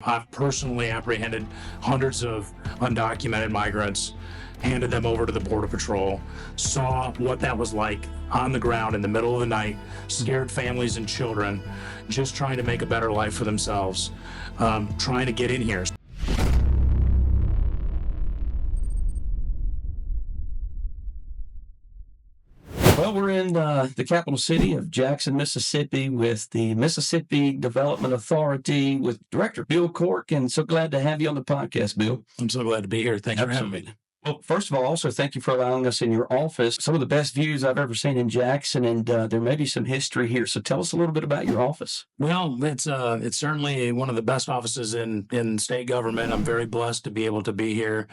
I've personally apprehended hundreds of undocumented migrants, handed them over to the Border Patrol, saw what that was like on the ground in the middle of the night, scared families and children, just trying to make a better life for themselves, trying to get in here. Well, we're in the capital city of Jackson, Mississippi, with the Mississippi Development Authority with Director Bill CORK, and so glad to have you on the podcast, Bill. I'm so glad to be here. Thanks for having me. Well, first of all, also thank you for allowing us in your office. Some of the best views I've ever seen in Jackson, and there may be some history here. So tell us a little bit about your office. Well, it's certainly one of the best offices in state government. I'm very blessed to be able to be here.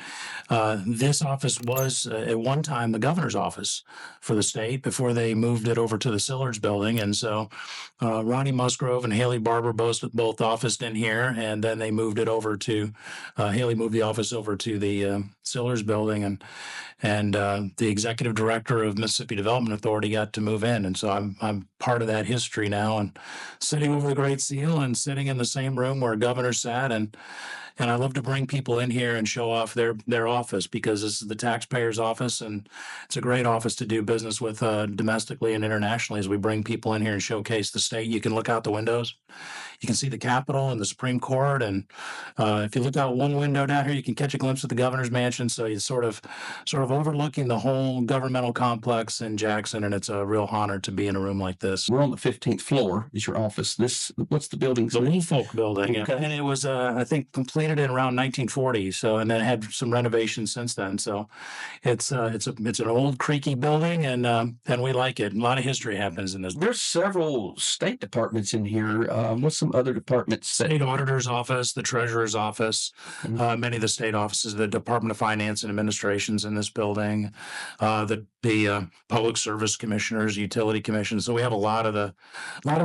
This office was at one time the governor's office for the state before they moved it over to the Sillards building. And so Ronnie Musgrove and Haley Barber both officed in here, and then they moved it over to Haley moved the office over to the Sillards building, and the executive director of Mississippi Development Authority got to move in, and so I'm part of that history now, and sitting over the Great Seal and sitting in the same room where governor sat, and I love to bring people in here and show off their office, because this is the taxpayer's office, and it's a great office to do business with domestically and internationally. As we bring people in here and showcase the state, you can look out the windows. You can see the Capitol and the Supreme Court, and if you look out one window down here, you can catch a glimpse of the governor's mansion. So you're sort of overlooking the whole governmental complex in Jackson, and it's a real honor to be in a room like this. We're on the 15th floor. Is your office? What's the building? The Woolfolk building, Okay. And it was I think completed in around 1940. So, and then had some renovations since then. So it's an old creaky building, and we like it. A lot of history happens in this. There's several state departments in here. What's some other departments? State auditor's office, the treasurer's office, many of the state offices, the Department of Finance and Administration's in this building, the public service commissioners, utility commissions. So we have a lot of the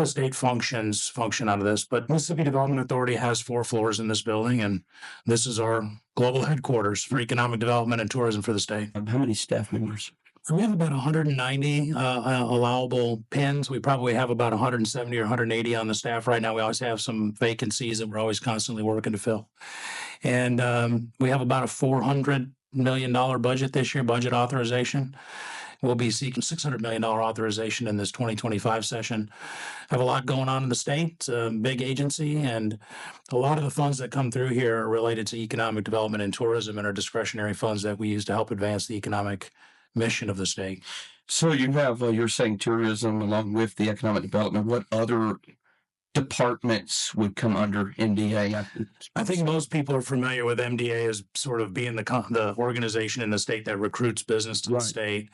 state functions function out of this. But Mississippi Development Authority has 4 floors in this building, and this is our global headquarters for economic development and tourism for the state. How many staff members? We have about 190 allowable pins. We probably have about 170 or 180 on the staff right now. We always have some vacancies that we're always constantly working to fill. And we have about a $400 million budget this year, budget authorization. We'll be seeking $600 million authorization in this 2025 session. Have a lot going on in the state. It's a big agency, and a lot of the funds that come through here are related to economic development and tourism, and are discretionary funds that we use to help advance the economic mission of the state. So you have, you're saying tourism along with the economic development. What other departments would come under MDA? I think most people are familiar with MDA as sort of being the organization in the state that recruits business to the state.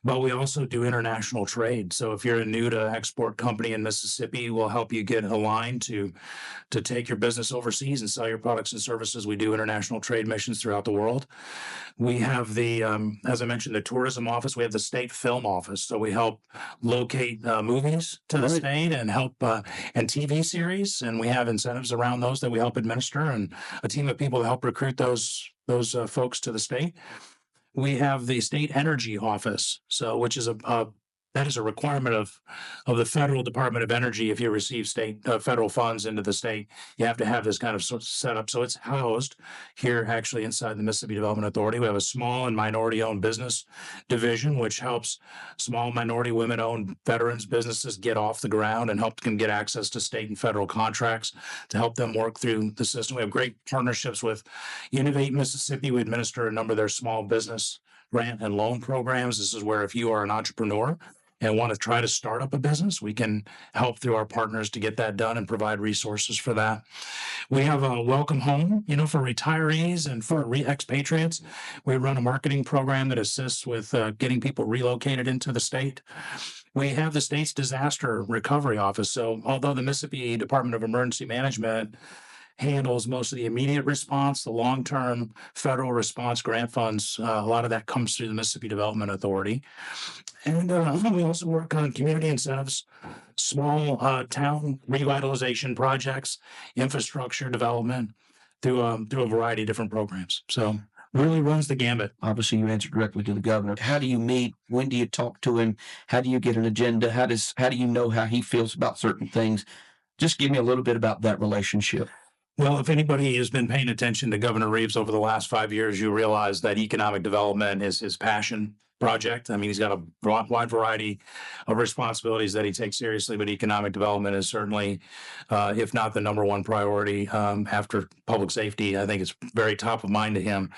But we also do international trade. So if you're a new to export company in Mississippi, we'll help you get aligned to take your business overseas and sell your products and services. We do international trade missions throughout the world. We have the, as I mentioned, the tourism office. We have the state film office. So we help locate movies to the state and help and TV series. And we have incentives around those that we help administer, and a team of people to help recruit those folks to the state. We have the state energy office, so which is that is a requirement of the Federal Department of Energy. If you receive state federal funds into the state, you have to have this kind of setup. So it's housed here, actually, inside the Mississippi Development Authority. We have a small and minority-owned business division, which helps small minority women-owned veterans businesses get off the ground and help them get access to state and federal contracts to help them work through the system. We have great partnerships with Innovate Mississippi. We administer a number of their small business grant and loan programs. This is where, if you are an entrepreneur and want to try to start up a business, we can help through our partners to get that done and provide resources for that. We have a welcome home, for retirees and for expatriates. We run a marketing program that assists with getting people relocated into the state. We have the state's disaster recovery office. So although the Mississippi Department of Emergency Management handles most of the immediate response, the long-term federal response grant funds, a lot of that comes through the Mississippi Development Authority. And we also work on community incentives, small town revitalization projects, infrastructure development through a variety of different programs. So really runs the gambit. Obviously, you answer directly to the governor. How do you meet? When do you talk to him? How do you get an agenda? How do you know how he feels about certain things? Just give me a little bit about that relationship. Well, if anybody has been paying attention to Governor Reeves over the last 5 years, you realize that economic development is his passion project. I mean, he's got a wide variety of responsibilities that he takes seriously, but economic development is certainly, if not the number one priority after public safety. I think it's very top of mind to him.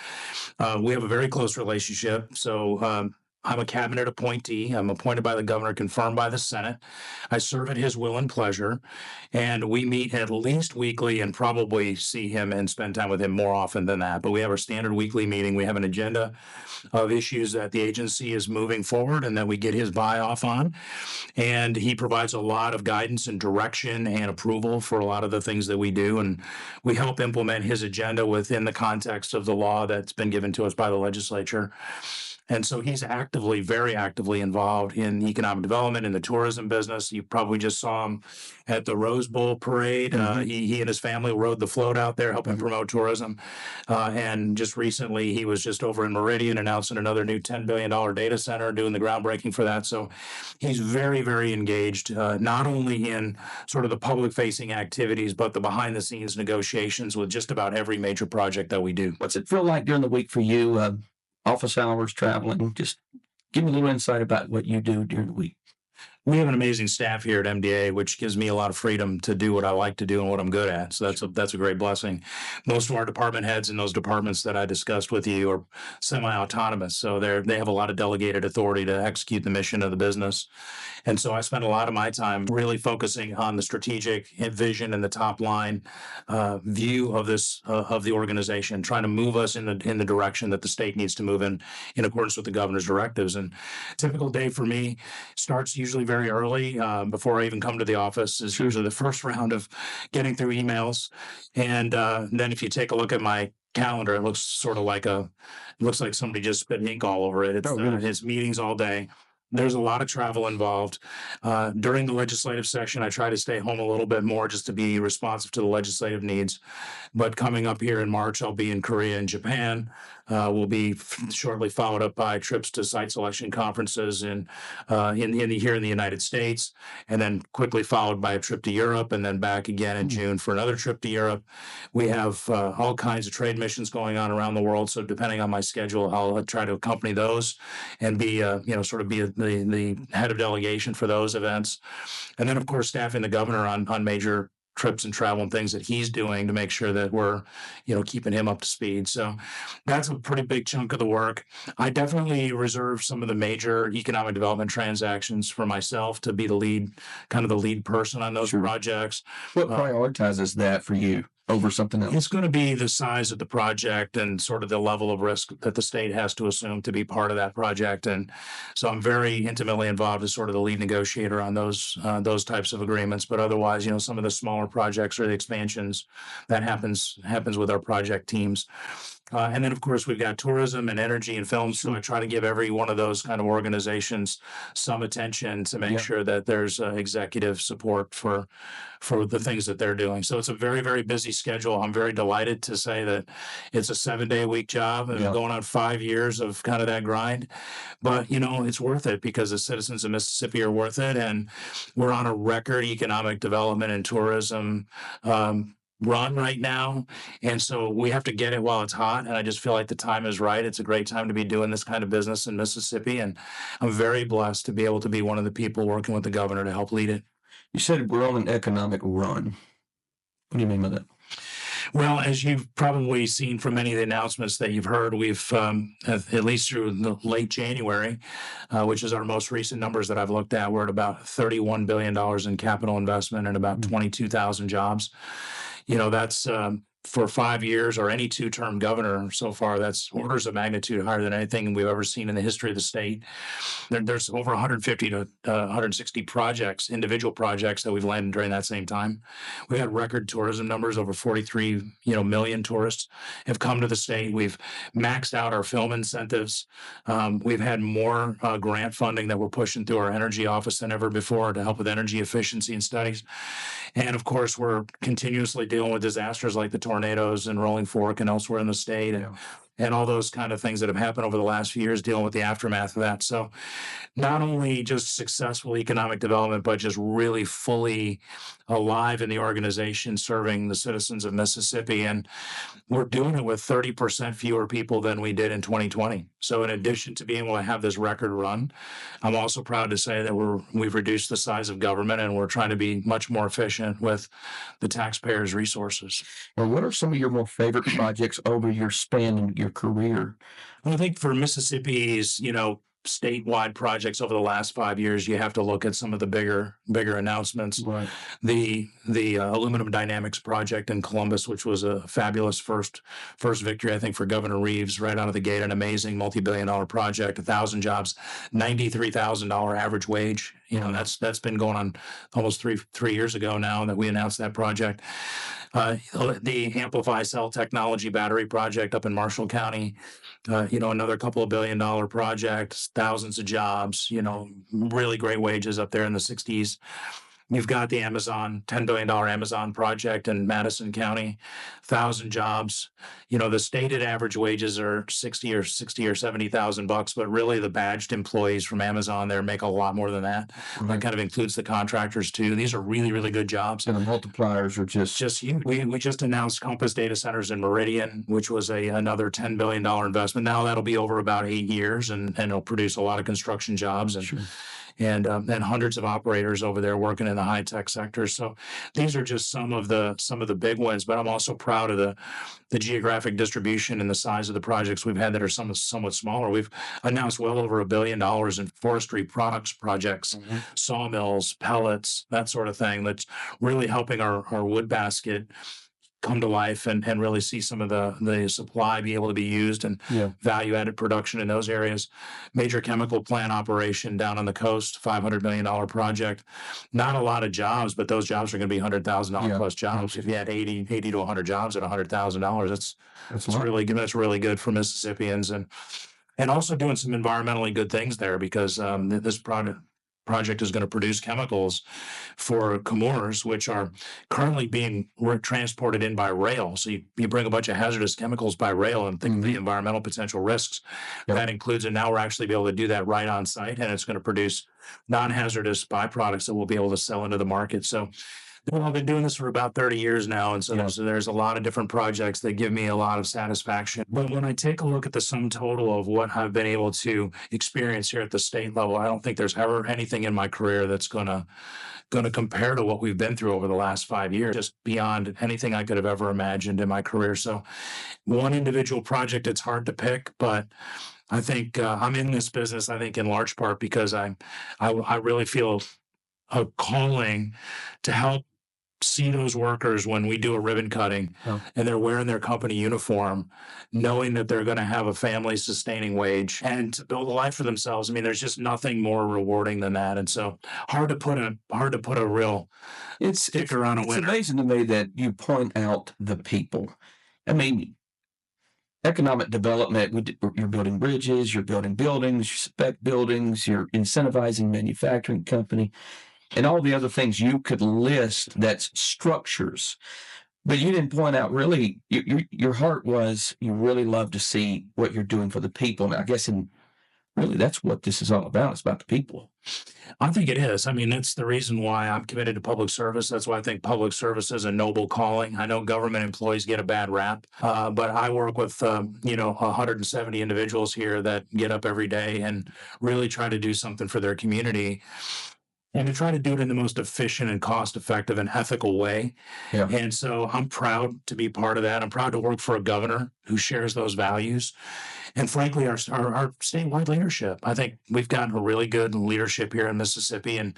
We have a very close relationship. So I'm a cabinet appointee. I'm appointed by the governor, confirmed by the Senate. I serve at his will and pleasure, and we meet at least weekly and probably see him and spend time with him more often than that. But we have our standard weekly meeting. We have an agenda of issues that the agency is moving forward and that we get his buy-off on. And he provides a lot of guidance and direction and approval for a lot of the things that we do. And we help implement his agenda within the context of the law that's been given to us by the legislature. And so he's actively, very actively involved in economic development in the tourism business. You probably just saw him at the Rose Bowl parade. He and his family rode the float out there, helping promote tourism. And just recently, he was just over in Meridian announcing another new $10 billion data center, doing the groundbreaking for that. So he's very, very engaged, not only in sort of the public-facing activities, but the behind-the-scenes negotiations with just about every major project that we do. What's it feel like during the week for you? Office hours, traveling? Just give me a little insight about what you do during the week. We have an amazing staff here at MDA, which gives me a lot of freedom to do what I like to do and what I'm good at. So that's a great blessing. Most of our department heads in those departments that I discussed with you are semi-autonomous. So they have a lot of delegated authority to execute the mission of the business. And so I spend a lot of my time really focusing on the strategic vision and the top line view of this of the organization, trying to move us in the direction that the state needs to move in accordance with the governor's directives. And typical day for me starts usually very early before I even come to the office. Is usually the first round of getting through emails, and then if you take a look at my calendar, it looks like somebody just spit ink all over it. It's meetings all day. There's a lot of travel involved. During the legislative session, I try to stay home a little bit more just to be responsive to the legislative needs. But coming up here in March, I'll be in Korea and Japan. We'll be shortly followed up by trips to site selection conferences here in the United States, and then quickly followed by a trip to Europe, and then back again in June for another trip to Europe. We have all kinds of trade missions going on around the world. So depending on my schedule, I'll try to accompany those and be the head of delegation for those events. And then, of course, staffing the governor on major trips and travel and things that he's doing to make sure that we're, keeping him up to speed. So that's a pretty big chunk of the work. I definitely reserve some of the major economic development transactions for myself to be the lead person on those projects. What prioritizes that for you over something else? It's going to be the size of the project and sort of the level of risk that the state has to assume to be part of that project. And so I'm very intimately involved as sort of the lead negotiator on those types of agreements. But otherwise, some of the smaller projects or the expansions that happens with our project teams. And then, of course, we've got tourism and energy and film. So I try to give every one of those kind of organizations some attention to make sure that there's executive support for the things that they're doing. So it's a very, very busy schedule. I'm very delighted to say that it's a 7-day-a-week job and going on 5 years of kind of that grind. But, it's worth it because the citizens of Mississippi are worth it. And we're on a record economic development and tourism run right now. And so we have to get it while it's hot. And I just feel like the time is right. It's a great time to be doing this kind of business in Mississippi. And I'm very blessed to be able to be one of the people working with the governor to help lead it. You said we're on an economic run. What do you mean by that? Well, as you've probably seen from many of the announcements that you've heard, we've, at least through the late January, which is our most recent numbers that I've looked at, we're at about $31 billion in capital investment and about 22,000 jobs. That's for 5 years or any two-term governor so far, that's orders of magnitude higher than anything we've ever seen in the history of the state. There's over 150 to 160 projects, individual projects that we've landed during that same time. We had record tourism numbers. Over 43 million tourists have come to the state. We've maxed out our film incentives. We've had more grant funding that we're pushing through our energy office than ever before to help with energy efficiency and studies. And of course, we're continuously dealing with disasters like the tornadoes in Rolling Fork and elsewhere in the state. and all those kind of things that have happened over the last few years, dealing with the aftermath of that. So not only just successful economic development, but just really fully alive in the organization, serving the citizens of Mississippi. And we're doing it with 30% fewer people than we did in 2020. So in addition to being able to have this record run, I'm also proud to say that we've reduced the size of government, and we're trying to be much more efficient with the taxpayers' resources. Well, what are some of your more favorite projects over your span in your career? I think for Mississippi's, statewide projects over the last 5 years, you have to look at some of the bigger announcements. Right. The aluminum dynamics project in Columbus, which was a fabulous first victory, I think, for Governor Reeves right out of the gate. An amazing multi-billion-dollar project, 1,000 jobs, $93,000 average wage. That's been going on almost three years ago now that we announced that project. The Amplify Cell Technology Battery Project up in Marshall County, another couple of $billion-dollar projects, thousands of jobs, really great wages up there in the 60s. You've got the Amazon, $10 billion Amazon project in Madison County, 1,000 jobs. The stated average wages are 60 or $70,000, but really the badged employees from Amazon there make a lot more than that. Right. That kind of includes the contractors too. These are really, really good jobs. And the multipliers are just huge. We just announced Compass Data Centers in Meridian, which was another $10 billion investment. Now that'll be over about 8 years, and it'll produce a lot of construction jobs. And sure. And hundreds of operators over there working in the high tech sector. So these are just some of the big wins. But I'm also proud of the geographic distribution and the size of the projects we've had that are somewhat smaller. We've announced well over $1 billion in forestry products projects, sawmills, pellets, that sort of thing. That's really helping our wood basket come to life and really see some of the supply be able to be used and value added production in those areas. Major chemical plant operation down on the coast, $500 million project. Not a lot of jobs, but those jobs are going to be $100,000 plus jobs. If you had 80 to 100 jobs at $100,000, that's really good. That's really good for Mississippians, and also doing some environmentally good things there, because this project is going to produce chemicals for Comores, which are currently being transported in by rail. So you bring a bunch of hazardous chemicals by rail and think of the environmental potential risks that includes. And now we're actually be able to do that right on site, and it's going to produce non-hazardous byproducts that we'll be able to sell into the market. So I've been doing this for about 30 years now, and so there's a lot of different projects that give me a lot of satisfaction. But when I take a look at the sum total of what I've been able to experience here at the state level, I don't think there's ever anything in my career that's going to compare to what we've been through over the last 5 years, just beyond anything I could have ever imagined in my career. So one individual project, it's hard to pick, but I think I'm in this business, I think in large part because I really feel a calling to help see those workers when we do a ribbon cutting and they're wearing their company uniform, knowing that they're going to have a family sustaining wage and to build a life for themselves. I mean, there's just nothing more rewarding than that. And so hard to put a real sticker on a winner. It's amazing to me that you point out the people. I mean, economic development, you're building bridges, you're building buildings, you spec buildings, you're incentivizing manufacturing company, and all the other things you could list that's structures. But you didn't point out really, your heart was you really love to see what you're doing for the people. And I guess really that's what this is all about. It's about the people. I think it is. I mean, that's the reason why I'm committed to public service. That's why I think public service is a noble calling. I know government employees get a bad rap, but I work with, 170 individuals here that get up every day and really try to do something for their community. And to try to do it in the most efficient and cost-effective and ethical way. Yeah. And so I'm proud to be part of that. I'm proud to work for a governor who shares those values. And frankly, our statewide leadership. I think we've gotten a really good leadership here in Mississippi. And,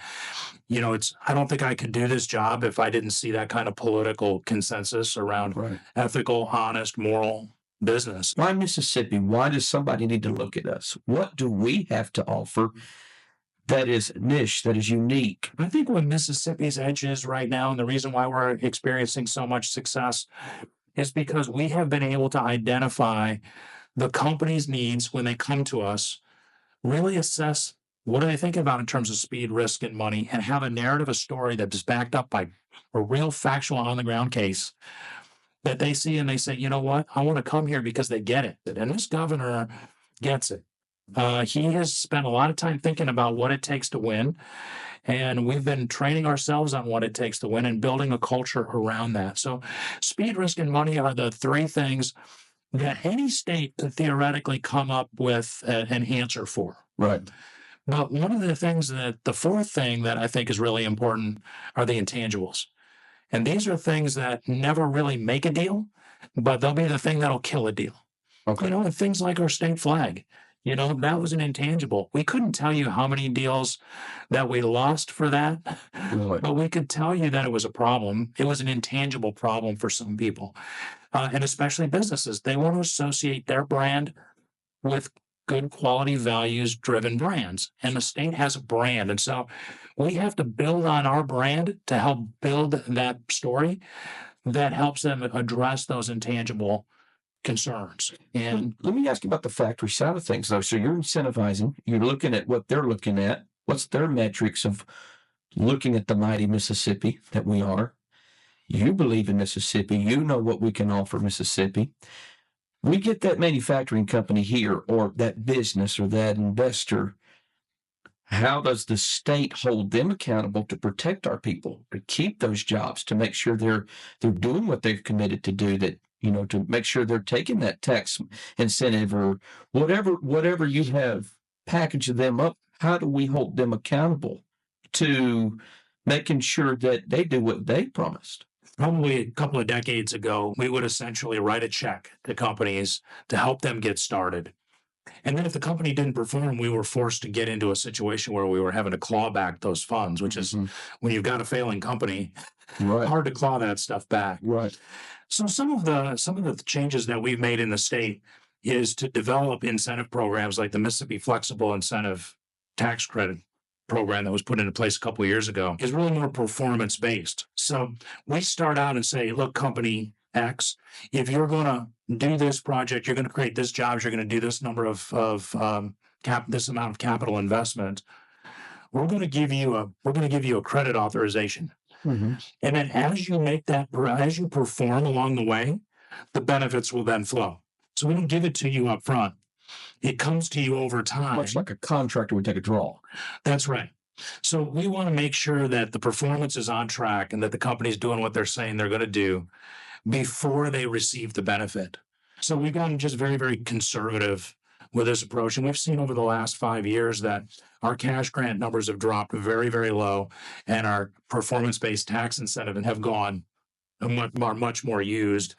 I don't think I could do this job if I didn't see that kind of political consensus around ethical, honest, moral business. Why Mississippi? Why does somebody need to look at us? What do we have to offer that is niche, that is unique? I think what Mississippi's edge is right now, and the reason why we're experiencing so much success, is because we have been able to identify the company's needs when they come to us, really assess what are they thinking about in terms of speed, risk, and money, and have a narrative, a story that is backed up by a real factual on-the-ground case that they see and they say, you know what, I want to come here because they get it. And this governor gets it. He has spent a lot of time thinking about what it takes to win. And we've been training ourselves on what it takes to win and building a culture around that. So speed, risk, and money are the three things that any state could theoretically come up with an answer for. Right. But one of the things the fourth thing that I think is really important are the intangibles. And these are things that never really make a deal, but they'll be the thing that'll kill a deal. Okay. And things like our state flag, that was an intangible. We couldn't tell you how many deals that we lost for that, Really? but we could tell you that it was a problem. It was an intangible problem for some people, and especially businesses. They want to associate their brand with good quality values driven brands, and the state has a brand. And so we have to build on our brand to help build that story that helps them address those intangible concerns. And let me ask you about the factory side of things, though. So you're incentivizing, you're looking at what they're looking at. What's their metrics of looking at the mighty Mississippi that we are? You believe in Mississippi. You know what we can offer Mississippi. We get that manufacturing company here, or that business, or that investor. How does the state hold them accountable to protect our people, to keep those jobs, to make sure they're doing what they've committed to do, that, to make sure they're taking that tax incentive or whatever you have, package them up? How do we hold them accountable to making sure that they do what they promised? Probably a couple of decades ago, we would essentially write a check to companies to help them get started. And then if the company didn't perform, we were forced to get into a situation where we were having to claw back those funds, which is when you've got a failing company, Right. hard to claw that stuff back. Right. So some of the changes that we've made in the state is to develop incentive programs like the Mississippi Flexible Incentive Tax Credit program that was put into place a couple of years ago is really more performance based. So we start out and say, look, company X, if you're going to do this project, you're going to create this jobs, you're going to do this number of this amount of capital investment, we're going to give you a credit authorization. Mm-hmm. And then as you perform along the way, the benefits will then flow. So we don't give it to you up front. It comes to you over time. Much like a contractor would take a draw. That's right. So we want to make sure that the performance is on track and that the company's doing what they're saying they're going to do before they receive the benefit. So we've gotten just very, very conservative with this approach. And we've seen over the last 5 years that our cash grant numbers have dropped very, very low, and our performance-based tax incentive have gone much more used.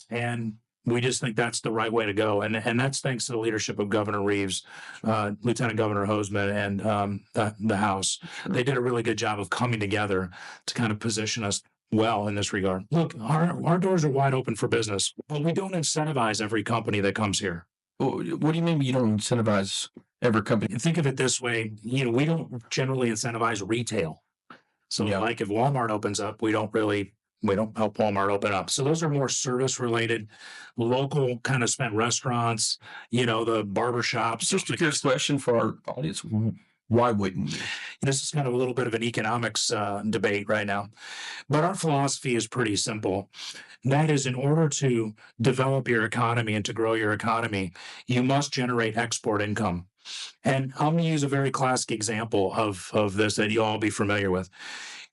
And we just think that's the right way to go. And that's thanks to the leadership of Governor Reeves, Lieutenant Governor Hoseman, and the House. They did a really good job of coming together to kind of position us well in this regard. Look, our doors are wide open for business, but we don't incentivize every company that comes here. Well, what do you mean you don't incentivize every company? Think of it this way, we don't generally incentivize retail. So like if Walmart opens up, we don't help Walmart open up. So those are more service related, local kind of spent restaurants, the barbershops. Just a good question for our audience. Why wouldn't you? This is kind of a little bit of an economics debate right now. But our philosophy is pretty simple. That is, in order to develop your economy and to grow your economy, you must generate export income. And I'm going to use a very classic example of this that you'll all be familiar with.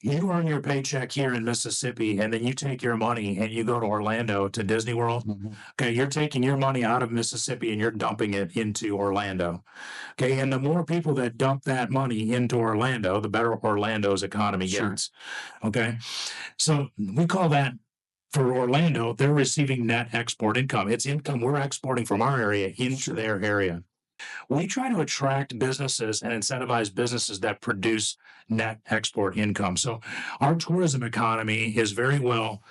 You earn your paycheck here in Mississippi, and then you take your money and you go to Orlando to Disney World. Mm-hmm. Okay, you're taking your money out of Mississippi and you're dumping it into Orlando. Okay, and the more people that dump that money into Orlando, the better Orlando's economy gets. Sure. Okay, so we call that, for Orlando, they're receiving net export income. It's income we're exporting from our area into their area. We try to attract businesses and incentivize businesses that produce net export income. So our tourism economy is very well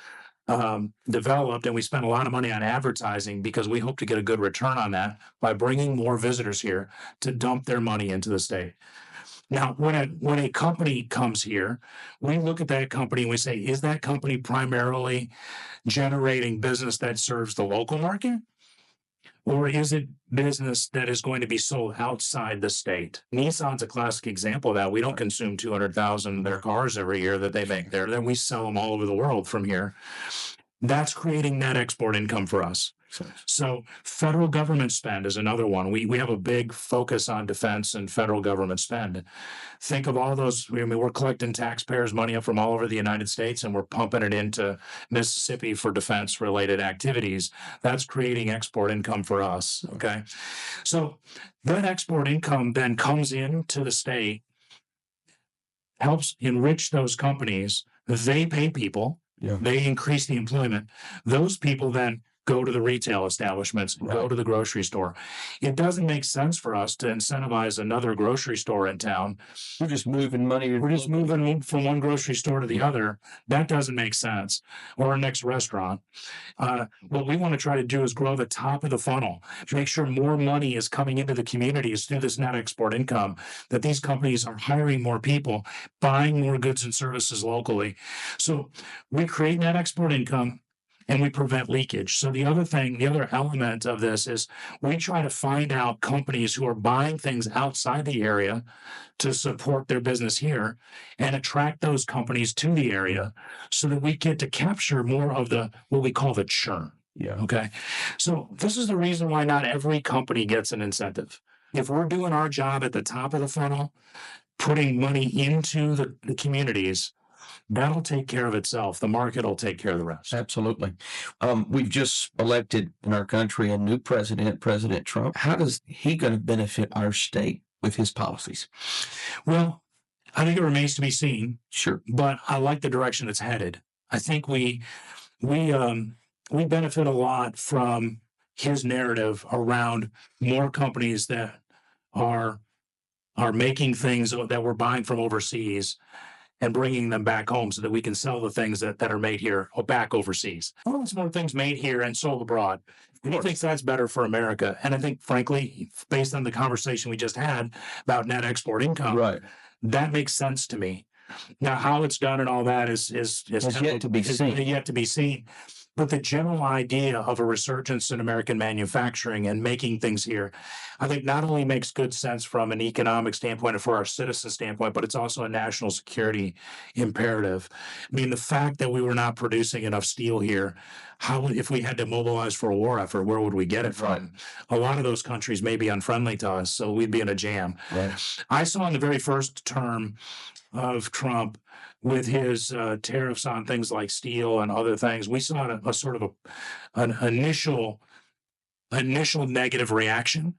developed, and we spend a lot of money on advertising because we hope to get a good return on that by bringing more visitors here to dump their money into the state. Now, when a company comes here, we look at that company and we say, is that company primarily generating business that serves the local market? Or is it business that is going to be sold outside the state? Nissan's a classic example of that. We don't consume 200,000 of their cars every year that they make there. Then we sell them all over the world from here. That's creating net export income for us. So federal government spend is another one. We have a big focus on defense and federal government spend. Think of all those. I mean, we're collecting taxpayers' money up from all over the United States, and we're pumping it into Mississippi for defense-related activities. That's creating export income for us. Okay, so that export income then comes into the state, helps enrich those companies. They pay people. Yeah. They increase the employment. Those people then go to the retail establishments, go to the grocery store. It doesn't make sense for us to incentivize another grocery store in town. We're just moving money. We're just moving from one grocery store to the other. That doesn't make sense. Or our next restaurant. What we want to try to do is grow the top of the funnel, make sure more money is coming into the communities through this net export income, that these companies are hiring more people, buying more goods and services locally. So we create net export income, and we prevent leakage. So the other element of this is we try to find out companies who are buying things outside the area to support their business here and attract those companies to the area so that we get to capture more of what we call the churn. Yeah. Okay. So this is the reason why not every company gets an incentive. If we're doing our job at the top of the funnel, putting money into the communities, that'll take care of itself. The market will take care of the rest. Absolutely. We've just elected in our country a new president, President Trump. How is he going to benefit our state with his policies? Well, I think it remains to be seen. Sure. But I like the direction it's headed. I think we benefit a lot from his narrative around more companies that are making things that we're buying from overseas and bringing them back home so that we can sell the things that are made here or back overseas. All those more things made here and sold abroad. He thinks that's better for America. And I think, frankly, based on the conversation we just had about net export income, that makes sense to me. Now, how it's done and all that is yet to be seen. Yet to be seen. But the general idea of a resurgence in American manufacturing and making things here, I think not only makes good sense from an economic standpoint and for our citizen standpoint, but it's also a national security imperative. I mean, the fact that we were not producing enough steel here, if we had to mobilize for a war effort, where would we get it from? A lot of those countries may be unfriendly to us, so we'd be in a jam. I saw in the very first term of Trump, with his tariffs on things like steel and other things, we saw a sort of an initial negative reaction,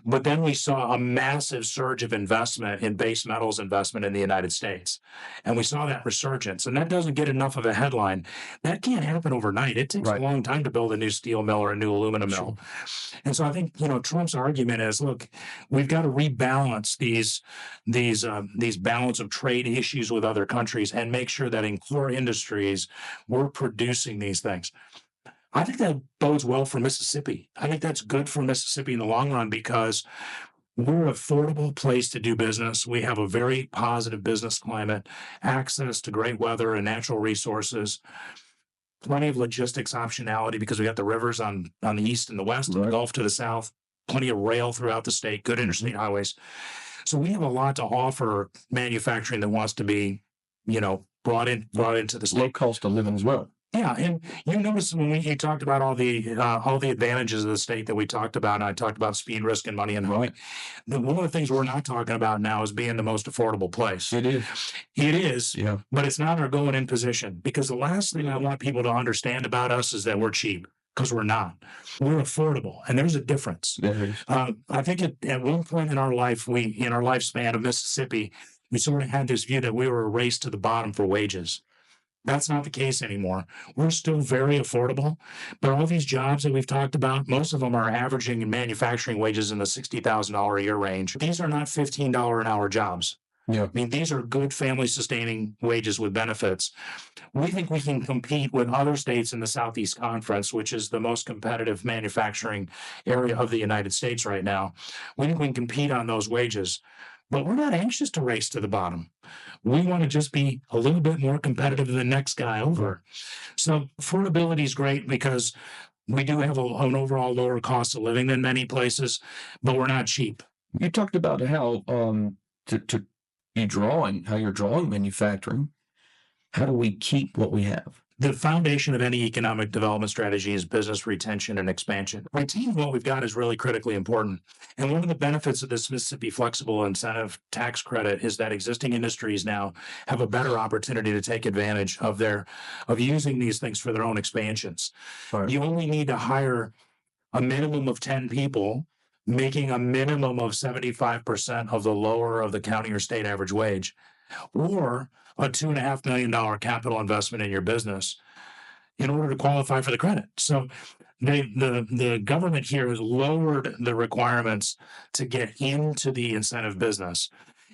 but then we saw a massive surge of investment in base metals investment in the United States, and we saw that resurgence, and that doesn't get enough of a headline. That can't happen overnight. It takes a long time to build a new steel mill or a new aluminum mill. And so I think, Trump's argument is, look, we've got to rebalance these balance of trade issues with other countries and make sure that in core industries we're producing these things. I think that bodes well for Mississippi. I think that's good for Mississippi in the long run because we're an affordable place to do business. We have a very positive business climate, access to great weather and natural resources, plenty of logistics optionality because we got the rivers on the east and the west, and the Gulf to the south, plenty of rail throughout the state, good interstate highways. So we have a lot to offer manufacturing that wants to be, brought into the state. Low cost of living as well. Yeah, and you notice when you talked about all the advantages of the state that we talked about, and I talked about speed, risk, and money and one of the things we're not talking about now is being the most affordable place. It is. It is, but it's not our going in position, because the last thing I want people to understand about us is that we're cheap, because we're not. We're affordable, and there's a difference. There is. I think at one point in our lifespan of Mississippi, we sort of had this view that we were a race to the bottom for wages. That's not the case anymore. We're still very affordable, but all these jobs that we've talked about, most of them are averaging in manufacturing wages in the $60,000 a year range. These are not $15 an hour jobs. I mean, these are good family sustaining wages with benefits. We think we can compete with other states in the Southeast Conference, which is the most competitive manufacturing area of the United States right now. We think we can compete on those wages. But we're not anxious to race to the bottom. We want to just be a little bit more competitive than the next guy over. So affordability is great because we do have an overall lower cost of living than many places, but we're not cheap. You talked about how you're drawing manufacturing. How do we keep what we have? The foundation of any economic development strategy is business retention and expansion. Retaining what we've got is really critically important. And one of the benefits of this Mississippi flexible incentive tax credit is that existing industries now have a better opportunity to take advantage of using these things for their own expansions. Right. You only need to hire a minimum of 10 people, making a minimum of 75% of the lower of the county or state average wage, or a $2.5 million capital investment in your business in order to qualify for the credit. So the government here has lowered the requirements to get into the incentive business.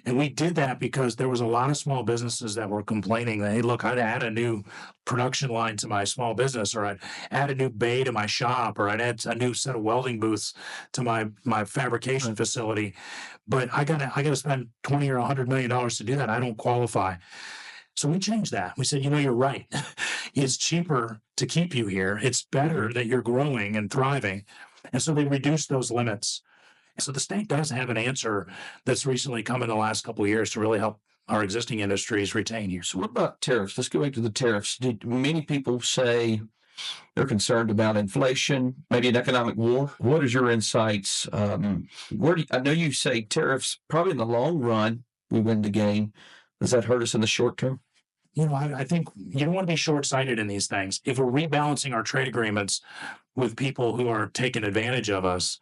And we did that because there was a lot of small businesses that were complaining that, hey, look, I'd add a new production line to my small business, or I'd add a new bay to my shop, or I'd add a new set of welding booths to my fabrication facility. But I gotta spend 20 or $100 million to do that. I don't qualify. So we changed that. We said, you're right. It's cheaper to keep you here. It's better that you're growing and thriving. And so they reduced those limits. So the state does have an answer that's recently come in the last couple of years to really help our existing industries retain here. So what about tariffs? Let's go back to the tariffs. Many people say they're concerned about inflation, maybe an economic war. What is your insights? I know you say tariffs probably in the long run we win the game. Does that hurt us in the short term? I think you don't want to be short-sighted in these things. If we're rebalancing our trade agreements with people who are taking advantage of us,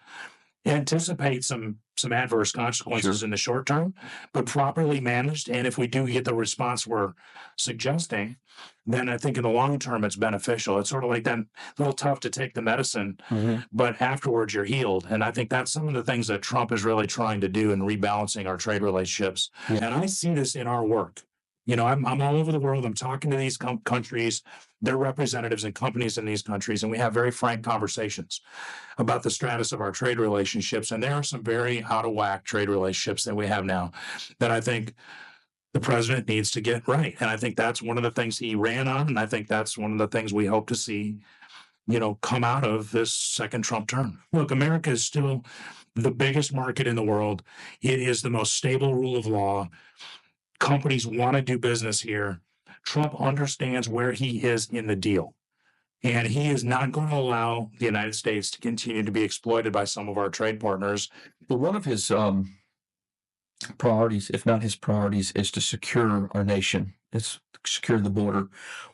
anticipate some adverse consequences in the short term, but properly managed. And if we do get the response we're suggesting, then I think in the long term it's beneficial. It's sort of like that, a little tough to take the medicine, but afterwards you're healed. And I think that's some of the things that Trump is really trying to do in rebalancing our trade relationships. And I see this in our work. I'm all over the world. I'm talking to these countries, their representatives and companies in these countries, and we have very frank conversations about the status of our trade relationships. And there are some very out of whack trade relationships that we have now that I think the president needs to get right. And I think that's one of the things he ran on. And I think that's one of the things we hope to see, come out of this second Trump term. Look, America is still the biggest market in the world. It is the most stable rule of law. Companies want to do business here. Trump understands where he is in the deal. And he is not going to allow the United States to continue to be exploited by some of our trade partners. But one of his priorities, if not his priorities, is to secure our nation. It's secure the border.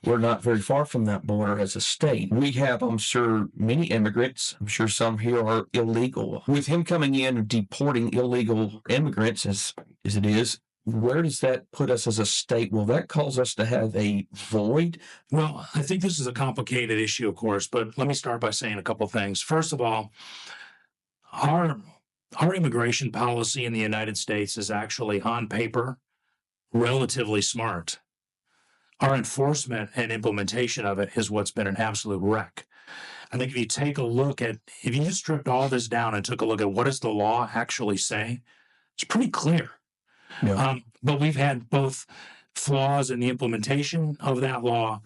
We're not very far from that border as a state. We have, I'm sure, many immigrants. I'm sure some here are illegal. With him coming in and deporting illegal immigrants, as it is, where does that put us as a state? Will that cause us to have a void? Well, I think this is a complicated issue, of course, but let me start by saying a couple of things. First of all, our immigration policy in the United States is actually, on paper, relatively smart. Our enforcement and implementation of it is what's been an absolute wreck. I think if you just stripped all this down and took a look at what does the law actually say, it's pretty clear. Yeah. But we've had both flaws in the implementation of that law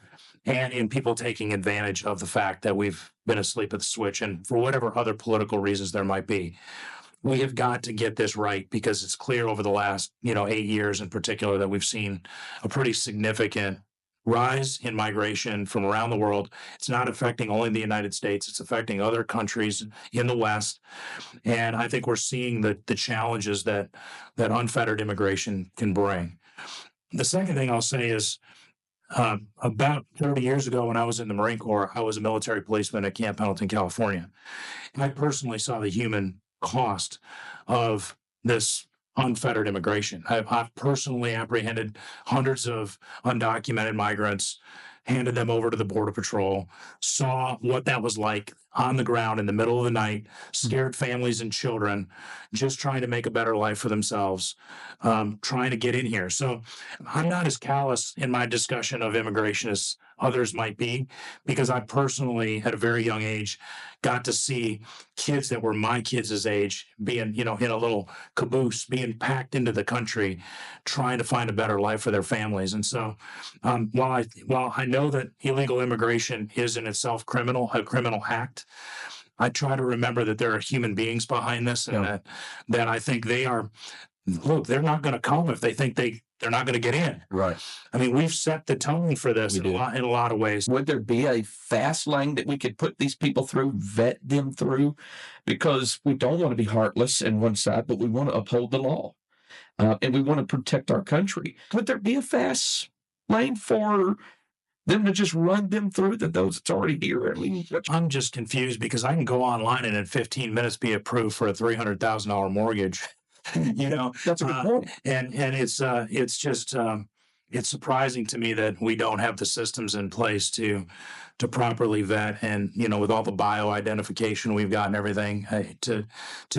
and in people taking advantage of the fact that we've been asleep at the switch. And for whatever other political reasons there might be, we have got to get this right, because it's clear over the last, 8 years in particular that we've seen a pretty significant rise in migration from around the world. It's not affecting only the United States, it's affecting other countries in the West. And I think we're seeing the challenges that unfettered immigration can bring. The second thing I'll say is about 30 years ago, when I was in the Marine Corps, I was a military policeman at Camp Pendleton, California. And I personally saw the human cost of this unfettered immigration. I've personally apprehended hundreds of undocumented migrants, handed them over to the Border Patrol, saw what that was like on the ground in the middle of the night, scared families and children, just trying to make a better life for themselves, trying to get in here. So I'm not as callous in my discussion of immigration as others might be, because I personally, at a very young age, got to see kids that were my kids' age being, in a little caboose, being packed into the country, trying to find a better life for their families. And so while I know that illegal immigration is in itself a criminal act, I try to remember that there are human beings behind this, and that I think they're not going to come if they think they they're not going to get in. Right. I mean, we've set the tone for this in a lot of ways. Would there be a fast lane that we could put these people through, vet them through? Because we don't want to be heartless in one side, but we want to uphold the law. And we want to protect our country. Would there be a fast lane for them to just run them through those that's already here? I mean, I'm just confused because I can go online and in 15 minutes be approved for a $300,000 mortgage. That's a good point. And it's just it's surprising to me that we don't have the systems in place to properly vet and, with all the bio-identification we've got and everything, to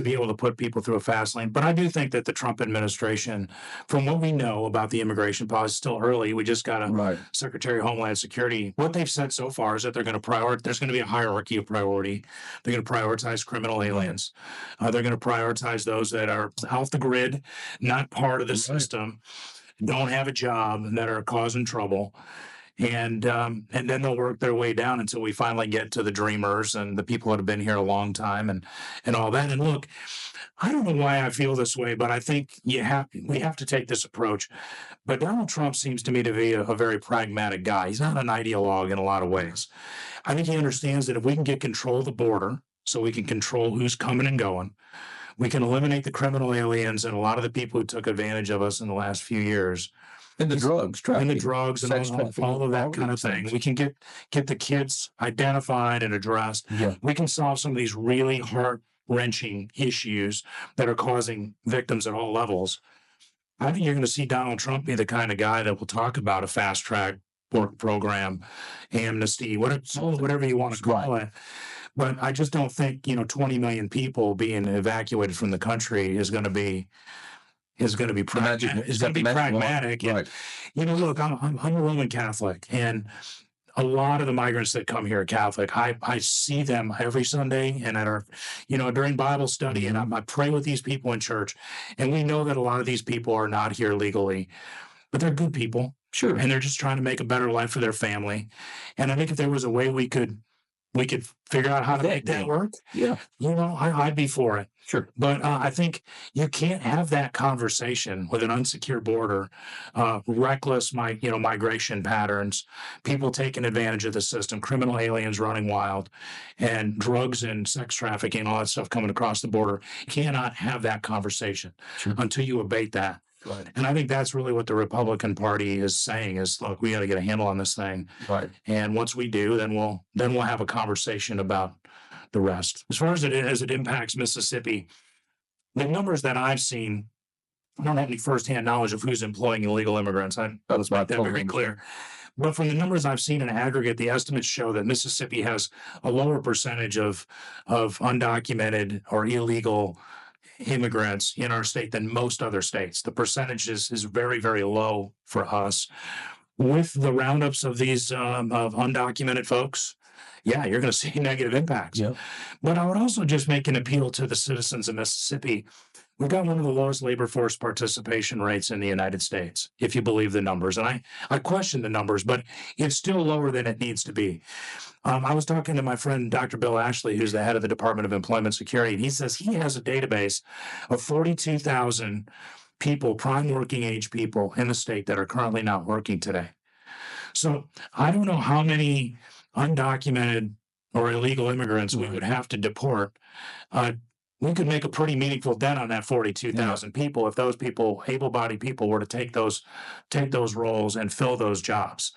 be able to put people through a fast lane. But I do think that the Trump administration, from what we know about the immigration policy, still early. We just got a Secretary of Homeland Security. What they've said so far is that they're going to there's going to be a hierarchy of priority. They're going to prioritize criminal aliens. They're going to prioritize those that are off the grid, not part of the system, don't have a job, and that are causing trouble. And then they'll work their way down until we finally get to the dreamers and the people that have been here a long time and all that. And look, I don't know why I feel this way, but I think we have to take this approach. But Donald Trump seems to me to be a very pragmatic guy. He's not an ideologue in a lot of ways. I think he understands that if we can get control of the border, so we can control who's coming and going, we can eliminate the criminal aliens and a lot of the people who took advantage of us in the last few years. And the drugs, trafficking. And the drugs and all of that kind of thing. We can get the kids identified and addressed. Yeah. We can solve some of these really heart-wrenching issues that are causing victims at all levels. I think you're going to see Donald Trump be the kind of guy that will talk about a fast-track work program, amnesty, whatever you want to call it. But I just don't think, 20 million people being evacuated from the country is going to be pragmatic. Right. And, look, I'm a Roman Catholic, and a lot of the migrants that come here are Catholic. I see them every Sunday and at our, during Bible study, and I pray with these people in church. And we know that a lot of these people are not here legally, but they're good people. Sure. And they're just trying to make a better life for their family. And I think if there was a way we could figure out how to make that work. Yeah. I'd be for it. Sure. But I think you can't have that conversation with an unsecure border, reckless, migration patterns, people taking advantage of the system, criminal aliens running wild, and drugs and sex trafficking, all that stuff coming across the border. You cannot have that conversation until you abate that. Right. And I think that's really what the Republican Party is saying is, look, we got to get a handle on this thing. Right. And once we do, then we'll have a conversation about the rest. As far as it impacts Mississippi, the numbers that I've seen, I don't have any firsthand knowledge of who's employing illegal immigrants. Let's make that very clear. But from the numbers I've seen in aggregate, the estimates show that Mississippi has a lower percentage of undocumented or illegal immigrants in our state than most other states. The percentage is very, very low for us. With the roundups of these of undocumented folks, you're going to see negative impacts. Yeah. But I would also just make an appeal to the citizens of Mississippi. We've got one of the lowest labor force participation rates in the United States, if you believe the numbers. And I question the numbers, but it's still lower than it needs to be. I was talking to my friend, Dr. Bill Ashley, who's the head of the Department of Employment Security, and he says he has a database of 42,000 people, prime working age people in the state that are currently not working today. So I don't know how many undocumented or illegal immigrants we would have to deport. We could make a pretty meaningful dent on that 42,000 people if those people, able-bodied people, were to take those roles and fill those jobs.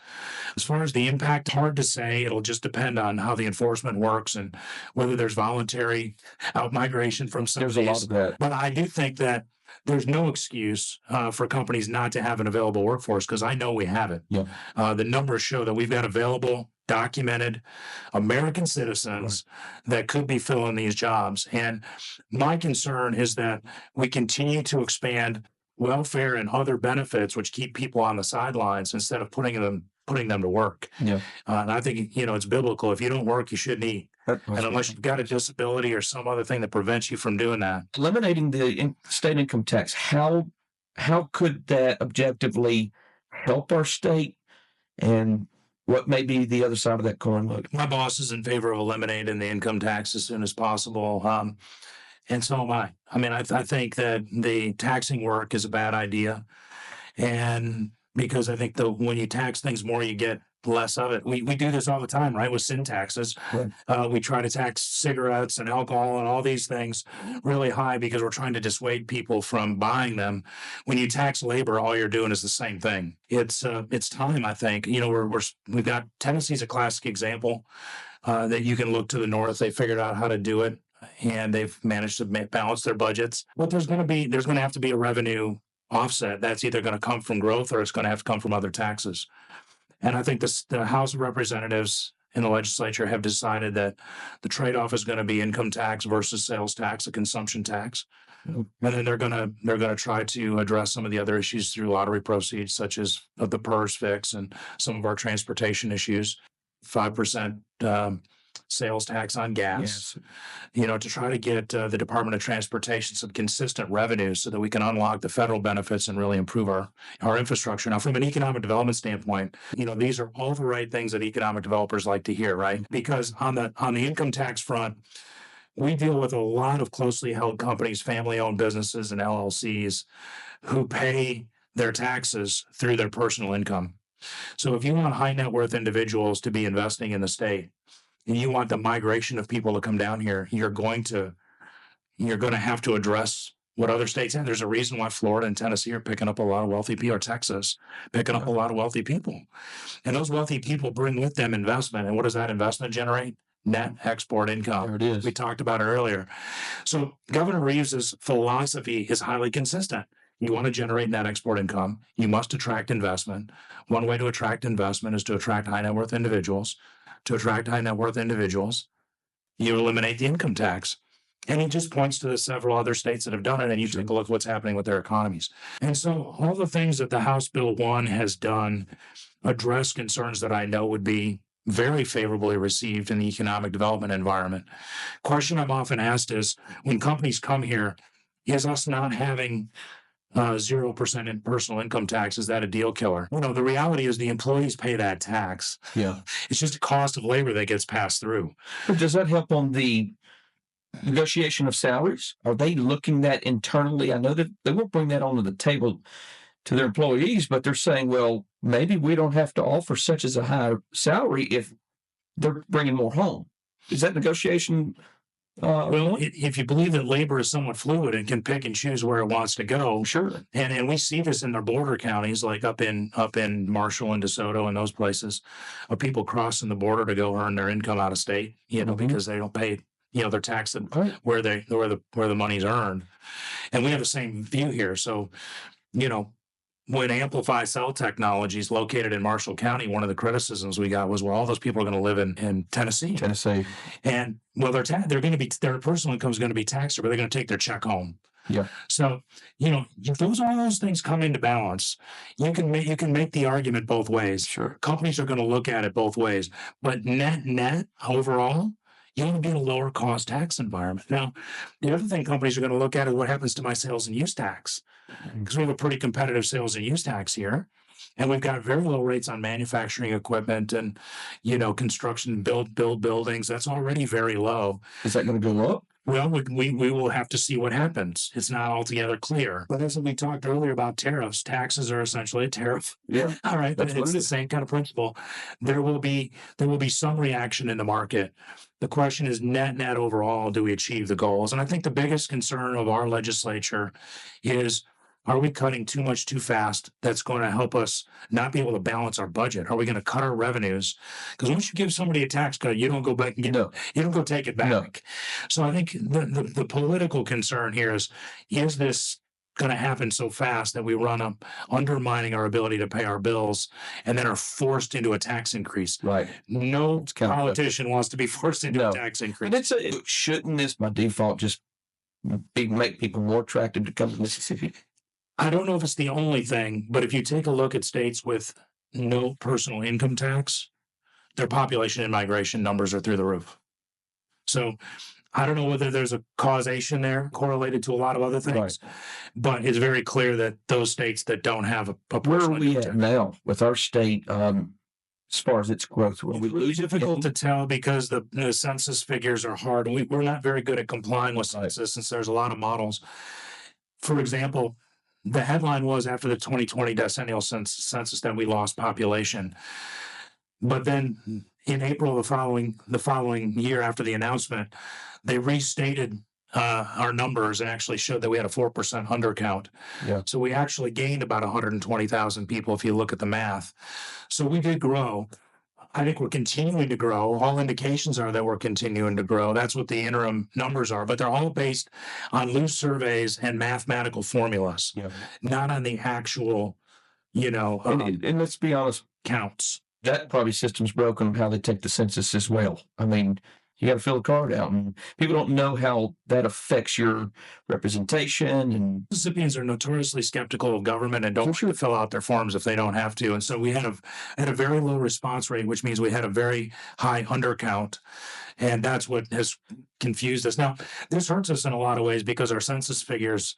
As far as the impact, hard to say. It'll just depend on how the enforcement works and whether there's voluntary out-migration from some of these. There's a lot of that. But I do think that there's no excuse for companies not to have an available workforce, because I know we have it. Yeah. The numbers show that we've got available, documented American citizens that could be filling these jobs. And my concern is that we continue to expand welfare and other benefits, which keep people on the sidelines instead of putting them to work. Yeah. And I think, it's biblical. If you don't work, you shouldn't eat. And unless you've got a disability or some other thing that prevents you from doing that. Eliminating the state income tax, how could that objectively help our state? And what may be the other side of that coin? Look, my boss is in favor of eliminating the income tax as soon as possible. And so am I. I mean, I think that the taxing work is a bad idea. And because I think when you tax things more, you get less of it. We do this all the time, right? With sin taxes. Right. We try to tax cigarettes and alcohol and all these things really high because we're trying to dissuade people from buying them. When you tax labor, all you're doing is the same thing. It's time, I think. You know, we've got Tennessee's a classic example that you can look to the north. They figured out how to do it, and they've managed to balance their budgets. But there's going to have to be a revenue offset. That's either going to come from growth or it's going to have to come from other taxes. And I think the House of Representatives and the legislature have decided that the trade-off is going to be income tax versus sales tax, a consumption tax. And then they're going to try to address some of the other issues through lottery proceeds, such as the PERS fix and some of our transportation issues. 5% sales tax on gas, you know, to try to get the Department of Transportation some consistent revenues so that we can unlock the federal benefits and really improve our infrastructure. Now, from an economic development standpoint, you know, these are all the right things that economic developers like to hear, right? Because on the income tax front, we deal with a lot of closely held companies, family-owned businesses and LLCs who pay their taxes through their personal income. So if you want high net worth individuals to be investing in the state, and you want the migration of people to come down here, you're going to have to address what other states have. There's a reason why Florida and Tennessee are picking up a lot of wealthy people, or Texas picking up a lot of wealthy people. And those wealthy people bring with them investment. And what does that investment generate? Net export income. There it is. We talked about it earlier. So Governor Reeves's philosophy is highly consistent. You want to generate net export income, you must attract investment. One way to attract investment is to attract high net worth individuals. To attract high net worth individuals, you eliminate the income tax. And he just points to the several other states that have done it, and you take a look at what's happening with their economies. And so all the things that the House Bill 1 has done address concerns that I know would be very favorably received in the economic development environment. Question I'm often asked is, when companies come here, is us not having 0% in personal income tax, is that a deal killer? You know, the reality is the employees pay that tax. Yeah. It's just a cost of labor that gets passed through. But does that help on the negotiation of salaries? Are they looking at internally? I know that they won't bring that onto the table to their employees, but they're saying, well, maybe we don't have to offer such as a high salary if they're bringing more home. Is that negotiation? Well, if you believe that labor is somewhat fluid and can pick and choose where it wants to go, sure. And we see this in their border counties, like up in Marshall and DeSoto and those places, of people crossing the border to go earn their income out of state, you know, because they don't pay, you know, their tax where the money's earned. And we have the same view here. So, you know, when Amplify Cell Technology is located in Marshall County, one of the criticisms we got was, well, all those people are going to live in Tennessee. And well, their personal income is going to be taxed, but they're going to take their check home. Yeah. So, you know, if all those things come into balance, you can make the argument both ways. Sure. Companies are going to look at it both ways, but net overall, you want to be in a lower cost tax environment. Now, the other thing companies are going to look at is what happens to my sales and use tax, because we have a pretty competitive sales and use tax here. And we've got very low rates on manufacturing equipment and, you know, construction, build buildings. That's already very low. Is that going to go up? Well, we will have to see what happens. It's not altogether clear. But as we talked earlier about tariffs, taxes are essentially a tariff. Yeah. All right. But it's the same kind of principle. There will be some reaction in the market. The question is net overall, do we achieve the goals? And I think the biggest concern of our legislature is, are we cutting too much too fast? That's going to help us not be able to balance our budget. Are we going to cut our revenues? Because once you give somebody a tax cut, you don't go back and you don't go take it back. No. So I think the political concern here is this going to happen so fast that we run up undermining our ability to pay our bills and then are forced into a tax increase? Right. No politician wants to be forced into a tax increase. But shouldn't this by default just make people more attractive to come to Mississippi? I don't know if it's the only thing, but if you take a look at states with no personal income tax, their population and migration numbers are through the roof. So I don't know whether there's a causation there correlated to a lot of other things, but it's very clear that those states that don't have a where are we at now with our state as far as its growth? Will we lose? Difficult to tell because the census figures are hard. We're not very good at complying with census since there's a lot of models. For example, the headline was after the 2020 decennial census that we lost population. But then in April the following year after the announcement, they restated our numbers and actually showed that we had a 4% undercount. Yeah. So we actually gained about 120,000 people if you look at the math. So we did grow. I think we're continuing to grow. All indications are that we're continuing to grow. That's what the interim numbers are, but they're all based on loose surveys and mathematical formulas, Yeah. not on the actual, And let's be honest, counts. that probably system's broken how they take the census as well. I mean, you got to fill the card out, and people don't know how that affects your representation. And Mississippians are notoriously skeptical of government and don't like to fill out their forms if they don't have to. And so we had a very low response rate, which means we had a very high undercount. And that's what has confused us. Now, this hurts us in a lot of ways because our census figures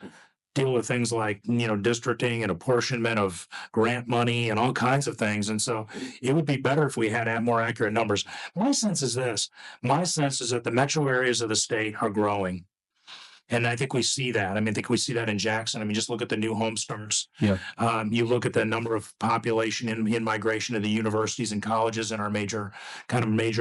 deal with things like, districting and apportionment of grant money and all kinds of things. And so it would be better if we had more accurate numbers. My sense is this. My sense is that the metro areas of the state are growing. And I think we see that. I think we see that in Jackson. Just look at the new home starts. Yeah. You look at the number of population in migration to the universities and colleges in our major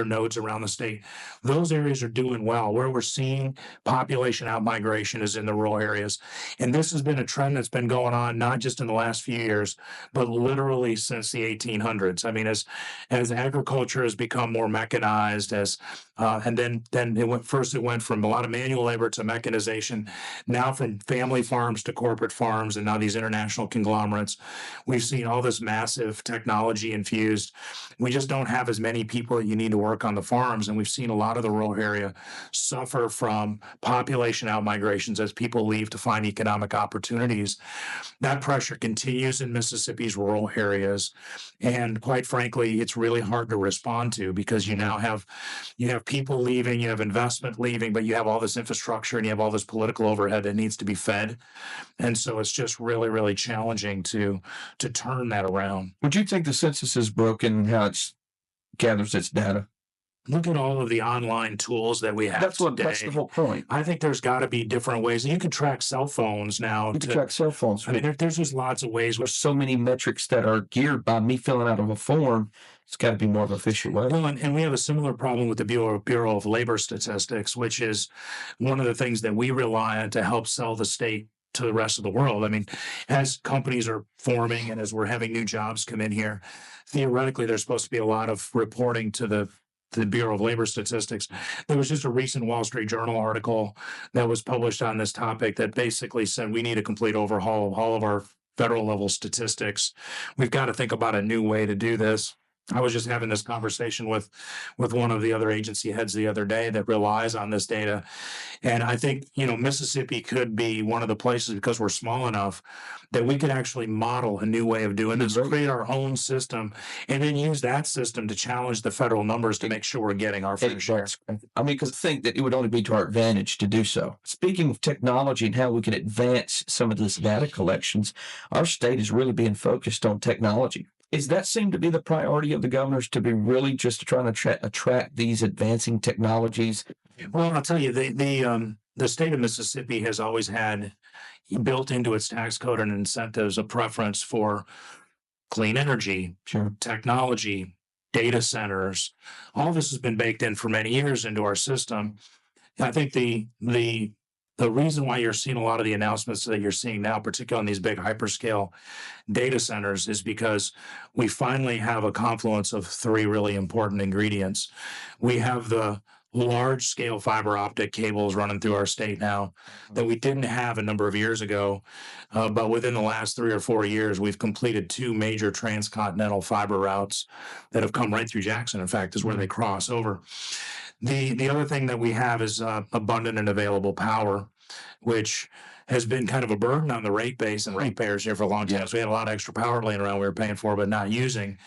nodes around the state. Those areas are doing well. Where we're seeing population out migration is in the rural areas. And this has been a trend that's been going on not just in the last few years, but literally since the 1800s. As agriculture has become more mechanized, and then it went from a lot of manual labor to mechanization. Now from family farms to corporate farms, and now these international conglomerates, we've seen all this massive technology infused. We just don't have as many people that you need to work on the farms, and we've seen a lot of the rural area suffer from population out migrations as people leave to find economic opportunities. That pressure continues in Mississippi's rural areas, and quite frankly, it's really hard to respond to because you have people leaving, you have investment leaving, but you have all this infrastructure and you have all this political overhead that needs to be fed. And so it's just really, really challenging to turn that around. Would you think the census is broken how it gathers its data? Look at all of the online tools that we have. That's the whole point. I think there's got to be different ways. You can track cell phones now. You can track cell phones. There's just lots of ways. There's so many metrics that are geared by me filling out of a form. It's got to be more of an efficient way. Well, and we have a similar problem with the Bureau of Labor Statistics, which is one of the things that we rely on to help sell the state to the rest of the world. As companies are forming and as we're having new jobs come in here, theoretically, there's supposed to be a lot of reporting to the Bureau of Labor Statistics. There was just a recent Wall Street Journal article that was published on this topic that basically said we need a complete overhaul of all of our federal level statistics. We've got to think about a new way to do this. I was just having this conversation with one of the other agency heads the other day that relies on this data. And I think, Mississippi could be one of the places, because we're small enough, that we could actually model a new way of doing this, create our own system, and then use that system to challenge the federal numbers to make sure we're getting our fair share. Because I think that it would only be to our advantage to do so. Speaking of technology and how we can advance some of this data collections, our state is really being focused on technology. Does that seem to be the priority of the governors, to be really just trying to attract these advancing technologies? Well, I'll tell you, the state of Mississippi has always had built into its tax code and incentives a preference for clean energy, technology, data centers. All this has been baked in for many years into our system. I think the reason why you're seeing a lot of the announcements that you're seeing now, particularly on these big hyperscale data centers, is because we finally have a confluence of three really important ingredients. We have the large scale fiber optic cables running through our state now that we didn't have a number of years ago. But within the last 3 or 4 years, we've completed 2 major transcontinental fiber routes that have come right through Jackson, in fact, is where they cross over. The other thing that we have is abundant and available power, which has been kind of a burden on the rate base and ratepayers here for a long time. So we had a lot of extra power laying around we were paying for but not using.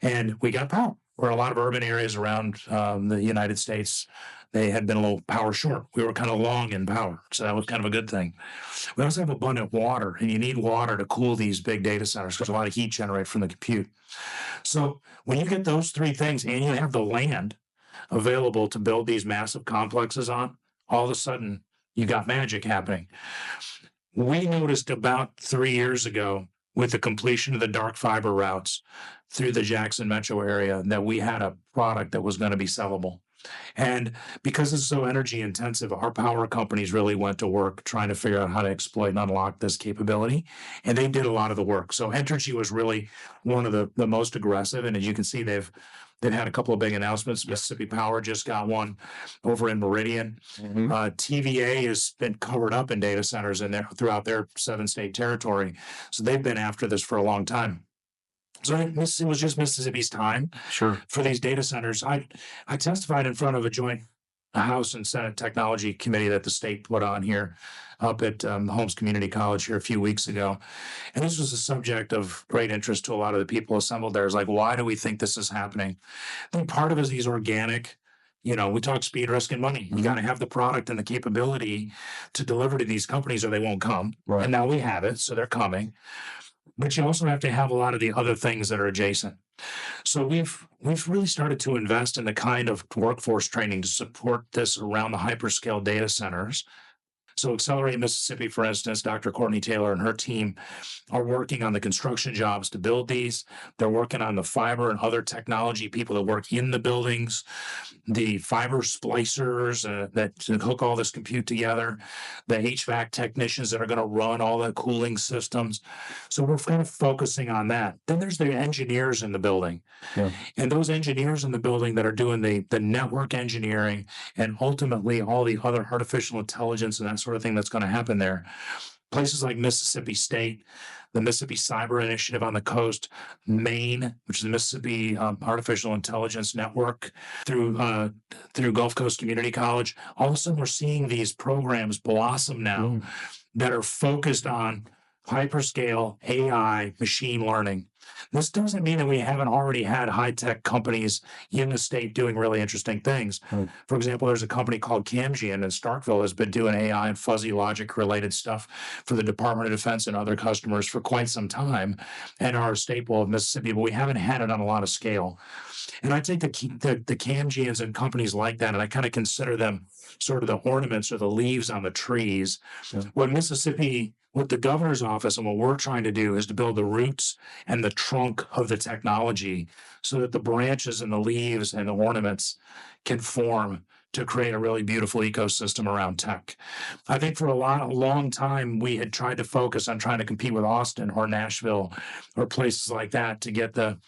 And we got power. Where a lot of urban areas around the United States, they had been a little power short. We were kind of long in power. So that was kind of a good thing. We also have abundant water, and you need water to cool these big data centers because a lot of heat generated from the compute. So when you get those 3 things and you have the land available to build these massive complexes on, all of a sudden you got magic happening. We noticed about 3 years ago with the completion of the dark fiber routes through the Jackson metro area that we had a product that was going to be sellable. And because it's so energy intensive, our power companies really went to work trying to figure out how to exploit and unlock this capability. And they did a lot of the work. So Entergy was really one of the most aggressive. And as you can see, they've had a couple of big announcements. Mississippi Power just got one over in Meridian. TVA has been covered up in data centers in there throughout their 7-state territory. So they've been after this for a long time. So it was just Mississippi's time for these data centers. I testified in front of a joint House and Senate Technology Committee that the state put on here up at Holmes Community College here a few weeks ago. And this was a subject of great interest to a lot of the people assembled there. It's like, why do we think this is happening? I think part of it is these organic, we talk speed, risk, and money. You got to have the product and the capability to deliver to these companies or they won't come. Right. And now we have it, so they're coming. But you also have to have a lot of the other things that are adjacent. So we've really started to invest in the kind of workforce training to support this around the hyperscale data centers. So Accelerate Mississippi, for instance, Dr. Courtney Taylor and her team are working on the construction jobs to build these. They're working on the fiber and other technology people that work in the buildings, the fiber splicers that hook all this compute together, the HVAC technicians that are going to run all the cooling systems. So we're kind of focusing on that. Then there's the engineers in the building. Yeah. And those engineers in the building that are doing the network engineering and ultimately all the other artificial intelligence and that sort of thing that's going to happen there. Places like Mississippi State, the Mississippi Cyber Initiative on the coast, Maine, which is the Mississippi Artificial Intelligence Network, through Gulf Coast Community College. All of a sudden, we're seeing these programs blossom now that are focused on hyperscale AI machine learning. This doesn't mean that we haven't already had high-tech companies in the state doing really interesting things. For example, there's a company called Camgian in Starkville has been doing AI and fuzzy logic related stuff for the Department of Defense and other customers for quite some time and are a staple of Mississippi, but we haven't had it on a lot of scale. And I take the Camgians and companies like that, and I kind of consider them sort of the ornaments or the leaves on the trees. What the governor's office and what we're trying to do is to build the roots and the trunk of the technology so that the branches and the leaves and the ornaments can form to create a really beautiful ecosystem around tech. I think for a long time, we had tried to focus on trying to compete with Austin or Nashville or places like that to get the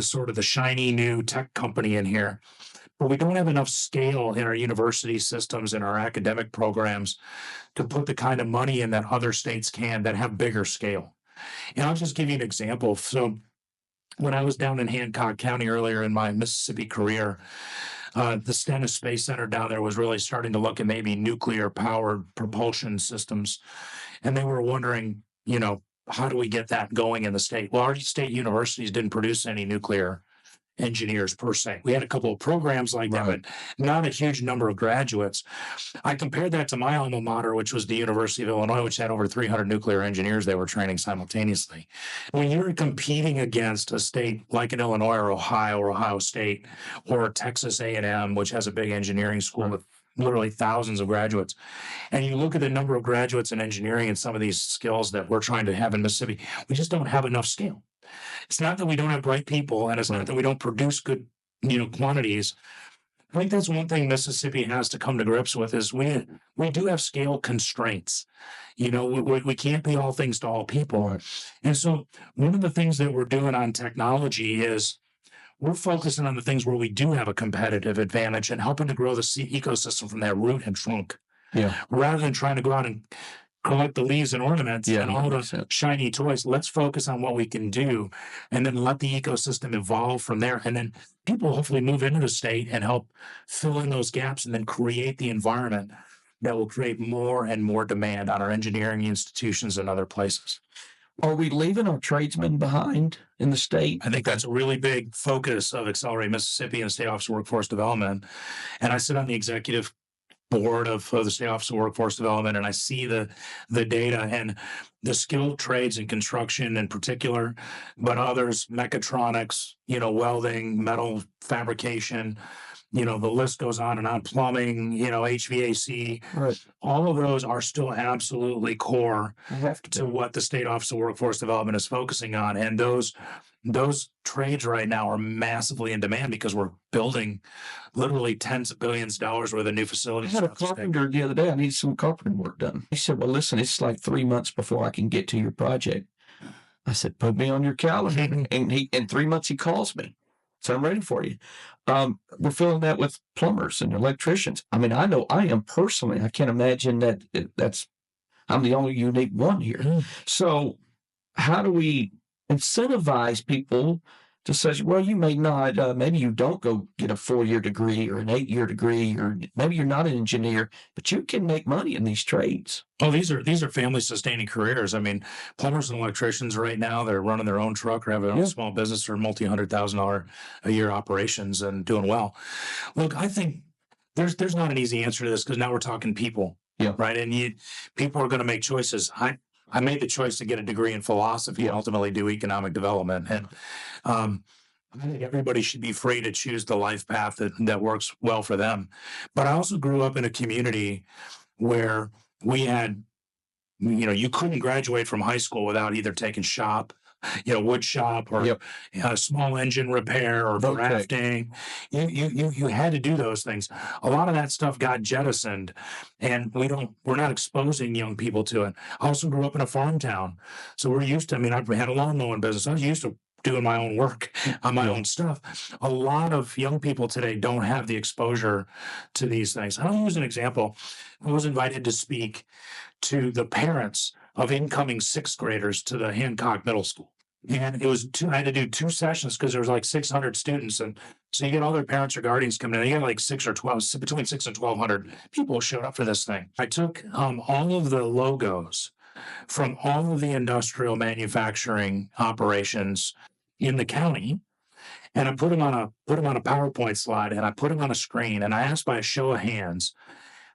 sort of the shiny new tech company in here. But we don't have enough scale in our university systems and our academic programs to put the kind of money in that other states can that have bigger scale. And I'll just give you an example. So when I was down in Hancock County earlier in my Mississippi career, the Stennis Space Center down there was really starting to look at maybe nuclear powered propulsion systems. And they were wondering, how do we get that going in the state? Well, our state universities didn't produce any nuclear engineers per se. We had a couple of programs like that, but not a huge number of graduates. I compared that to my alma mater, which was the University of Illinois, which had over 300 nuclear engineers they were training simultaneously. When you're competing against a state like in Illinois or Ohio State, or Texas A&M, which has a big engineering school with literally thousands of graduates, and you look at the number of graduates in engineering and some of these skills that we're trying to have in Mississippi, we just don't have enough scale. It's not that we don't have bright people, and it's not that we don't produce good, quantities. I think that's one thing Mississippi has to come to grips with is we do have scale constraints. We can't be all things to all people. Right. And so one of the things that we're doing on technology is we're focusing on the things where we do have a competitive advantage and helping to grow the ecosystem from that root and trunk. Yeah. Rather than trying to go out and collect the leaves and ornaments and all those shiny toys. Let's focus on what we can do and then let the ecosystem evolve from there. And then people hopefully move into the state and help fill in those gaps and then create the environment that will create more and more demand on our engineering institutions and other places. Are we leaving our tradesmen behind in the state? I think that's a really big focus of Accelerate Mississippi and State Office of Workforce Development. And I sit on the executive board of the State Office of Workforce Development, and I see the data and the skilled trades in construction in particular, but others, mechatronics, welding, metal fabrication, the list goes on and on, plumbing, HVAC, Right. all of those are still absolutely core You have to what the State Office of Workforce Development is focusing on. And those trades right now are massively in demand because we're building literally tens of billions of dollars worth of new I facilities. had a throughout the state. carpenter the other day. I needed some carpentering work done. He said, well, listen, it's like 3 months before I can get to your project. I said, put me on your calendar. And in 3 months, he calls me. So I'm ready for you. We're filling that with plumbers and electricians. I mean, I know I am personally, I can't imagine that I'm the only unique one here. So how do we incentivize people to say, well, you may not, maybe you don't go get a 4-year degree or an 8-year degree, or maybe you're not an engineer, but you can make money in these trades. Oh, these are family sustaining careers. I mean, plumbers and electricians right now, they're running their own truck or have their own small business or multi-$100,000 a year operations and doing well. Look, I think there's not an easy answer to this because now we're talking people, right? And people are going to make choices. I made the choice to get a degree in philosophy and ultimately do economic development. And I think everybody should be free to choose the life path that works well for them. But I also grew up in a community where we had, you couldn't graduate from high school without either taking shop, wood shop or small engine repair or drafting. You had to do those things. A lot of that stuff got jettisoned, and we're not exposing young people to it. I also grew up in a farm town, so we're used to. I mean, I had a lawn mowing business. I was used to doing my own work on my own stuff. A lot of young people today don't have the exposure to these things. I'll use an example. I was invited to speak to the parents of incoming 6th graders to the Hancock Middle School. And I had to do 2 sessions because there was like 600 students. And so you get all their parents or guardians coming in. You got like 6 or 12, between 6 and 1,200 people showed up for this thing. I took all of the logos from all of the industrial manufacturing operations in the county, and I put them on a PowerPoint slide, and I put them on a screen, and I asked by a show of hands,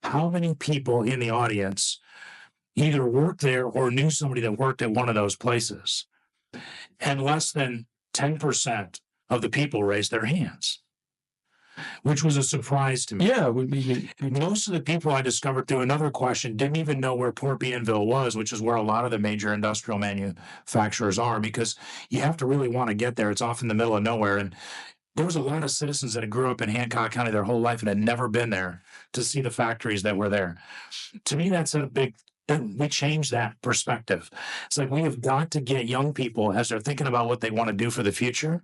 how many people in the audience either worked there or knew somebody that worked at one of those places? And less than 10% of the people raised their hands, which was a surprise to me. Yeah, it would be. Most of the people I discovered through another question didn't even know where Port Bienville was, which is where a lot of the major industrial manufacturers are, because you have to really want to get there. It's off in the middle of nowhere. And there was a lot of citizens that had grew up in Hancock County their whole life and had never been there to see the factories that were there. To me, that's a big. We change that perspective. It's like we have got to get young people, as they're thinking about what they want to do for the future,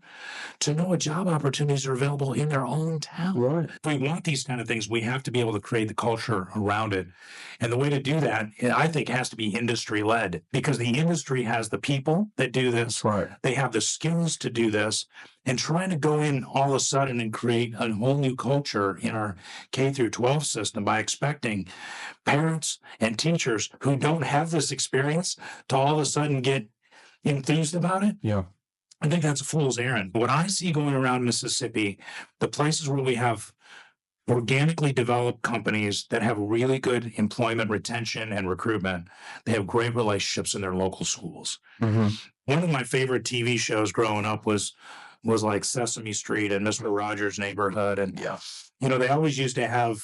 to know what job opportunities are available in their own town. Right. If we want these kind of things, we have to be able to create the culture around it. And the way to do that, I think, has to be industry-led, because the industry has the people that do this. That's right. They have the skills to do this. And trying to go in all of a sudden and create a whole new culture in our K through 12 system by expecting parents and teachers who don't have this experience to all of a sudden get enthused about it. Yeah. I think that's a fool's errand. What I see going around Mississippi, the places where we have organically developed companies that have really good employment retention and recruitment, they have great relationships in their local schools. Mm-hmm. One of my favorite TV shows growing up was like Sesame Street and Mr. Rogers' Neighborhood. And, they always used to have,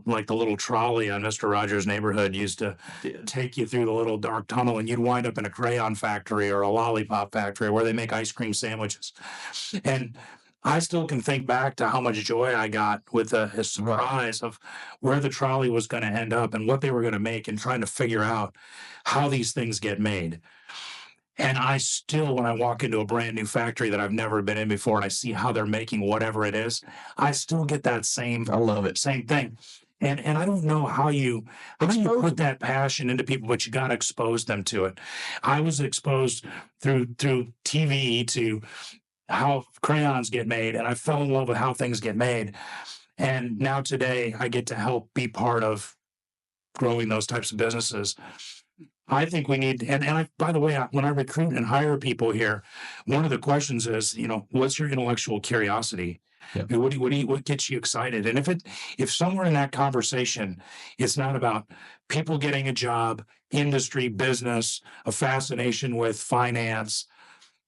like the little trolley on Mr. Rogers' Neighborhood used to take you through the little dark tunnel, and you'd wind up in a crayon factory or a lollipop factory where they make ice cream sandwiches. And I still can think back to how much joy I got with a surprise of where the trolley was going to end up and what they were going to make, and trying to figure out how these things get made. And I still, when I walk into a brand new factory that I've never been in before, and I see how they're making whatever it is, I still get that same, I love it. Same thing. And I don't know how you put that passion into people, but you got to expose them to it. I was exposed through TV to how crayons get made, and I fell in love with how things get made. And now today I get to help be part of growing those types of businesses. I think we need, and by the way, when I recruit and hire people here, one of the questions is, what's your intellectual curiosity? Yep. I mean, what gets you excited? And if somewhere in that conversation, it's not about people getting a job, industry, business, a fascination with finance,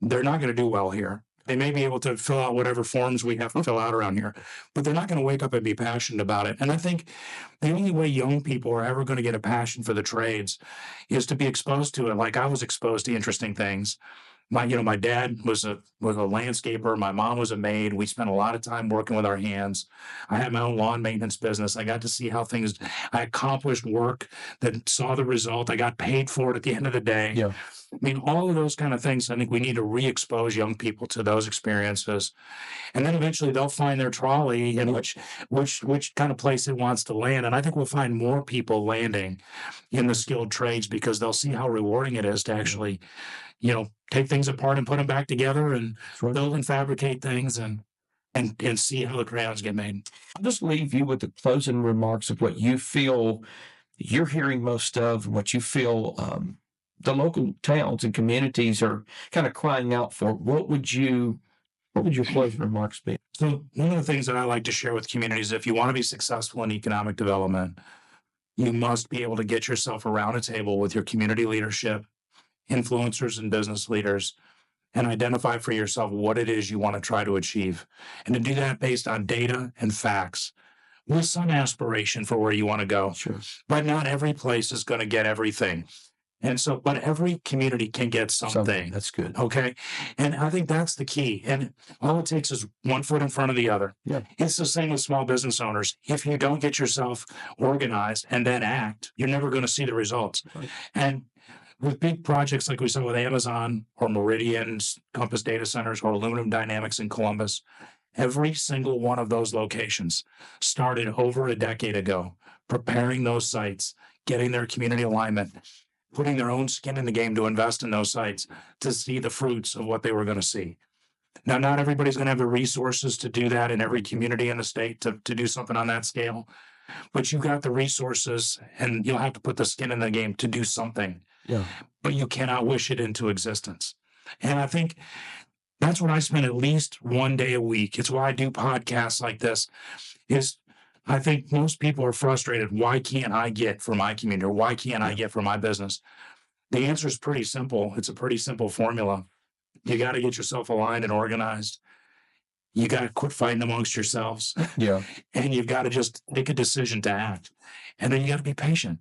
they're not going to do well here. They may be able to fill out whatever forms we have to fill out around here, but they're not going to wake up and be passionate about it. And I think the only way young people are ever going to get a passion for the trades is to be exposed to it. Like I was exposed to interesting things. My dad was a landscaper. My mom was a maid. We spent a lot of time working with our hands. I had my own lawn maintenance business. I got to see how I accomplished work that saw the result. I got paid for it at the end of the day. Yeah. I mean, all of those kind of things. I think we need to re-expose young people to those experiences, and then eventually they'll find their trolley in which kind of place it wants to land. And I think we'll find more people landing in the skilled trades because they'll see how rewarding it is to actually, take things apart and put them back together and build and fabricate things and see how the crayons get made. I'll just leave you with the closing remarks of what you feel you're hearing most of, and what you feel the local towns and communities are kind of crying out for. What would your closing remarks be? So one of the things that I like to share with communities, if you want to be successful in economic development, you must be able to get yourself around a table with your community leadership, influencers and business leaders, and identify for yourself what it is you want to try to achieve. And to do that based on data and facts with some aspiration for where you want to go. Sure. But not every place is going to get everything. And so, but every community can get something. That's good. Okay. And I think that's the key. And all it takes is one foot in front of the other. Yeah. It's the same with small business owners. If you don't get yourself organized and then act, you're never going to see the results. Right. And with big projects like we saw with Amazon or Meridian's Compass Data Centers or Aluminum Dynamics in Columbus, every single one of those locations started over a decade ago, preparing those sites, getting their community alignment, putting their own skin in the game to invest in those sites to see the fruits of what they were going to see. Now, not everybody's going to have the resources to do that in every community in the state to do something on that scale, but you've got the resources and you'll have to put the skin in the game to do something. Yeah. But you cannot wish it into existence. And I think that's what I spend at least one day a week. It's why I do podcasts like this. I think most people are frustrated. Why can't I get for my community? Or why can't I get for my business? The answer is pretty simple. It's a pretty simple formula. You got to get yourself aligned and organized. You got to quit fighting amongst yourselves. Yeah. And you've got to just make a decision to act. And then you got to be patient.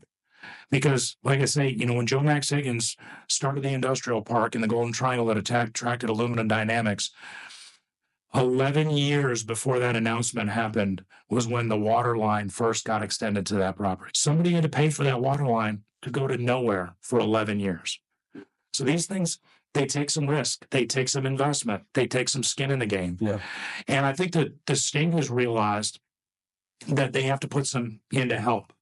Because, like I say, when Joe Max Higgins started the industrial park in the Golden Triangle that attracted Aluminum Dynamics, 11 years before that announcement happened was when the water line first got extended to that property. Somebody had to pay for that water line to go to nowhere for 11 years. So these things, they take some risk. They take some investment. They take some skin in the game. Yeah. And I think that the state has realized that they have to put some in to help.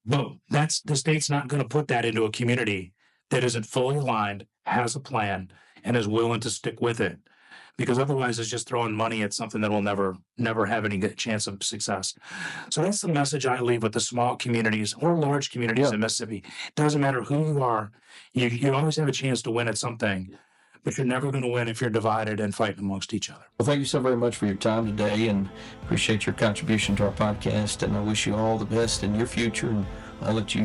But the state's not going to put that into a community that isn't fully aligned, has a plan, and is willing to stick with it. Because otherwise it's just throwing money at something that will never have any good chance of success. So that's the message I leave with the small communities or large communities in Mississippi. It doesn't matter who you are. You always have a chance to win at something, but you're never going to win if you're divided and fighting amongst each other. Well, thank you so very much for your time today, and appreciate your contribution to our podcast. And I wish you all the best in your future, and I'll let you,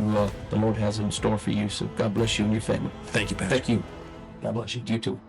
the Lord has in store for you. So God bless you and your family. Thank you, Pastor. Thank you. God bless you. You too.